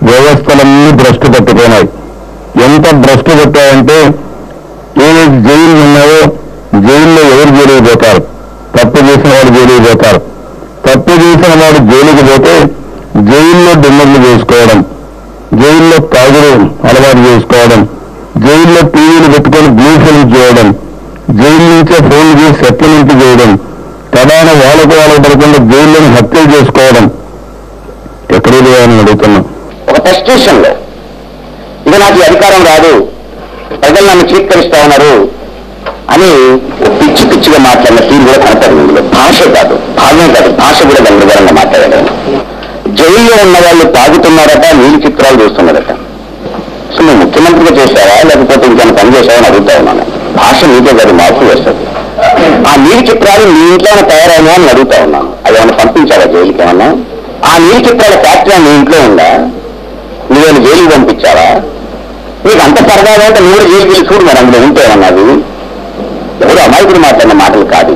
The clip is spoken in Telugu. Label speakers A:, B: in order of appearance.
A: వ్యవస్థలన్నీ భ్రష్టు పట్టుకున్నాయి. ఎంత భ్రష్టు పెట్టాయంటే ఏ జైలు ఉన్నాయో జైల్లో ఎవరు జైలుకి పోతారు? తప్పు చేసిన వాడు జైలుకి పోతారు. తప్పు చేసిన వాడు జైలుకి పోతే జైల్లో డిన్నర్లు చేసుకోవడం, జైల్లో తాగుడు అలవాటు చేసుకోవడం, జైల్లో టీవీలు పెట్టుకొని బ్లూ ఫిల్మ్ చేయడం, జైలు నుంచే ఫోన్లు చేసి సెటిల్మెంట్ చేయడం, తడాన వాళ్ళకు పడకుండా జైల్లోని హత్యలు చేసుకోవడం ఎక్కడో లేదని అడుగుతున్నాం.
B: ఒక ఫ్రస్ట్రేషన్లో ఇక నాకు అధికారం రాదు, ప్రజలు నన్ను చీత్కరిస్తా ఉన్నారు అని పిచ్చి పిచ్చిగా మాట్లాడిన తీరు కూడా కనపడింది. ఇందులో భాష కాదు, భావమే కాదు, భాష కూడా గందరగోళంగా మాట్లాడాడు. జైల్లో ఉన్న వాళ్ళు తాగుతున్నారట, నీళ్ళు చిత్రాలు చూస్తున్నారట. సో నువ్వు ముఖ్యమంత్రిగా చేశావా లేకపోతే ఇంకేమైనా పని చేశావా అని అడుగుతా ఉన్నాను. భాష నీతో కాదు, మార్పు వస్తుంది. ఆ నీటి చిత్రాలు నీ ఇంట్లోనే తయారైనా అని అడుగుతా ఉన్నాను. అది ఏమైనా పంపించావా జైలుకి? ఏమన్నా ఆ నీటి చిత్రాల ఫ్యాక్టరీ నీ ఇంట్లో ఉందా? నువ్వేమైనా జైలుకి పంపించావా? నీకు అంత సరదాగా అంటే నువ్వు జైలుకి వెళ్ళి చూడు మరి అందులో ఉంటే అన్నది ఎవరు అమాయకుడు మాట్లాడిన మాటలు కాదు.